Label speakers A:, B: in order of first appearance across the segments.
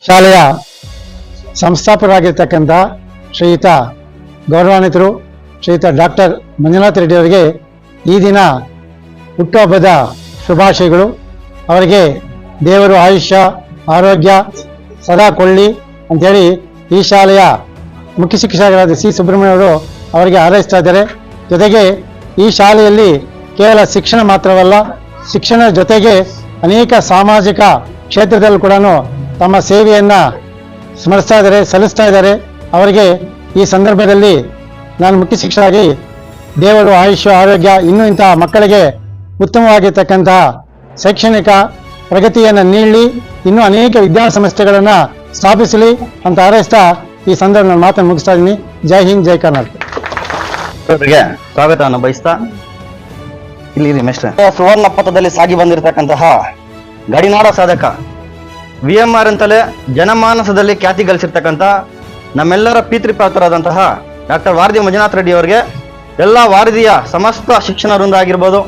A: ಶಾಲೆಯ ಸಂಸ್ಥಾಪಕರಾಗಿರ್ತಕ್ಕಂಥ ಶ್ರೀಯುತ ಗೌರವಾನ್ವಿತರು ಶ್ರೀಯುತ ಡಾಕ್ಟರ್ ಮಂಜುನಾಥ್ ರೆಡ್ಡಿ ಅವರಿಗೆ ಈ ದಿನ ಹುಟ್ಟುಹಬ್ಬದ ಶುಭಾಶಯಗಳು. ಅವರಿಗೆ ದೇವರು ಆಯುಷ್ಯ ಆರೋಗ್ಯ ಸದಾ ಕೊಳ್ಳಿ ಅಂಥೇಳಿ ಈ ಶಾಲೆಯ ಮುಖ್ಯ ಶಿಕ್ಷಕರಾದ ಸಿ ಸುಬ್ರಹ್ಮಣ್ಯ ಅವರು ಅವರಿಗೆ ಹಾರೈಸ್ತಾ ಇದ್ದಾರೆ. ಜೊತೆಗೆ ಈ ಶಾಲೆಯಲ್ಲಿ ಕೇವಲ ಶಿಕ್ಷಣ ಮಾತ್ರವಲ್ಲ, ಶಿಕ್ಷಣದ ಜೊತೆಗೆ ಅನೇಕ ಸಾಮಾಜಿಕ ಕ್ಷೇತ್ರದಲ್ಲಿ ಕೂಡ ತಮ್ಮ ಸೇವೆಯನ್ನು ಸ್ಮರಿಸ್ತಾ ಇದ್ದಾರೆ, ಸಲ್ಲಿಸ್ತಾ ಇದ್ದಾರೆ. ಅವರಿಗೆ ಈ ಸಂದರ್ಭದಲ್ಲಿ ನಾನು ಮುಖ್ಯ ಶಿಕ್ಷಕರಾಗಿ ದೇವರು ಆಯುಷ್ಯ ಆರೋಗ್ಯ ಇನ್ನೂ ಇಂತಹ ಮಕ್ಕಳಿಗೆ ಉತ್ತಮವಾಗಿರ್ತಕ್ಕಂತಹ ಶೈಕ್ಷಣಿಕ ಪ್ರಗತಿಯನ್ನು ನೀಡಲಿ, ಇನ್ನೂ ಅನೇಕ ವಿದ್ಯಾಸಂಸ್ಥೆಗಳನ್ನು ಸ್ಥಾಪಿಸಲಿ ಅಂತ ಹಾರೈಸ್ತಾ ಈ ಸಂದರ್ಭ ನಾನು ಮಾತನ್ನು ಮುಗಿಸ್ತಾ ಇದ್ದೀನಿ. ಜೈ ಹಿಂದ್, ಜೈ ಕರ್ನಾಟಕ.
B: ಸ್ವಾಗತವನ್ನು ಬಯಸ್ತಾ ಇಲ್ಲಿ ಸುವರ್ಣ ಪಥದಲ್ಲಿ ಸಾಗಿ ಬಂದಿರತಕ್ಕಂತಹ ಗಡಿನಾಡ ಸಾಧಕ VMR ಅಂತಲೇ ಜನಮಾನಸದಲ್ಲಿ ಖ್ಯಾತಿ ಗಳಿಸಿರ್ತಕ್ಕಂಥ ನಮ್ಮೆಲ್ಲರ ಪಿತೃಪಾತ್ರರಾದಂತಹ ಡಾಕ್ಟರ್ ವಾರದಿ ಮಂಜುನಾಥ್ ರೆಡ್ಡಿ ಅವರಿಗೆ ಎಲ್ಲ ವಾರದಿಯ ಸಮಸ್ತ ಶಿಕ್ಷಣ ವೃಂದ ಆಗಿರ್ಬೋದು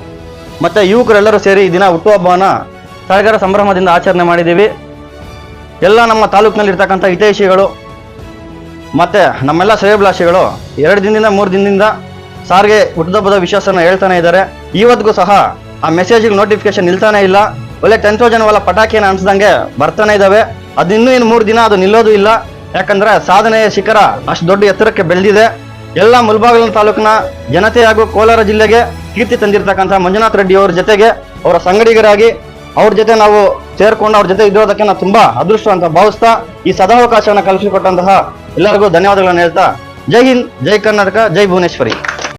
B: ಮತ್ತೆ ಯುವಕರೆಲ್ಲರೂ ಸೇರಿ ಈ ದಿನ ಹುಟ್ಟುಹಬ್ಬವನ್ನ ಸಡಗರ ಸಂಭ್ರಮದಿಂದ ಆಚರಣೆ ಮಾಡಿದ್ದೀವಿ. ಎಲ್ಲ ನಮ್ಮ ತಾಲೂಕಿನಲ್ಲಿರ್ತಕ್ಕಂಥ ಹಿತೈಷಿಗಳು ಮತ್ತೆ ನಮ್ಮೆಲ್ಲ ಶ್ರೇಯೋಭಿಲಾಷಿಗಳು 2 ದಿನದಿಂದ 3 ದಿನದಿಂದ ಸಾರಿಗೆ ಹುಟ್ಟುಹಬ್ಬದ ವಿಶ್ವಾಸನ ಹೇಳ್ತಾನೆ ಇದ್ದಾರೆ. ಇವತ್ತಿಗೂ ಸಹ ಆ ಮೆಸೇಜ್ಗೆ ನೋಟಿಫಿಕೇಶನ್ ನಿಲ್ತಾನೆ ಇಲ್ಲ. ಒಳ್ಳೆ 10,000 ವಾಲ ಪಟಾಕಿಯನ್ನು ಅನ್ಸ್ದಂಗೆ ಬರ್ತಾನೆ ಇದ್ದಾವೆ. ಅದು ಇನ್ನೂ 3 ದಿನ ಅದು ನಿಲ್ಲೋದು ಇಲ್ಲ. ಯಾಕಂದ್ರೆ ಸಾಧನೆಯ ಶಿಖರ ಅಷ್ಟು ದೊಡ್ಡ ಎತ್ತರಕ್ಕೆ ಬೆಳೆದಿದೆ. ಎಲ್ಲ ಮುಳಬಾಗಿಲು ತಾಲೂಕಿನ ಜನತೆ ಹಾಗೂ ಕೋಲಾರ ಜಿಲ್ಲೆಗೆ ಕೀರ್ತಿ ತಂದಿರತಕ್ಕಂಥ ಮಂಜುನಾಥ್ ರೆಡ್ಡಿ ಅವರ ಜೊತೆಗೆ ಅವರ ಸಂಗಡಿಗರಾಗಿ ಅವ್ರ ಜೊತೆ ನಾವು ಸೇರ್ಕೊಂಡು ಅವ್ರ ಜೊತೆ ಇರೋದಕ್ಕೆ ನಾವು ತುಂಬಾ ಅದೃಷ್ಟ ಅಂತ ಭಾವಿಸ್ತಾ ಈ ಸದಾವಕಾಶವನ್ನು ಕಲ್ಪಿಸಿಕೊಟ್ಟಂತಹ ಎಲ್ಲರಿಗೂ ಧನ್ಯವಾದಗಳನ್ನು ಹೇಳ್ತಾ ಜೈ ಹಿಂದ್, ಜೈ ಕರ್ನಾಟಕ, ಜೈ ಭುವನೇಶ್ವರಿ.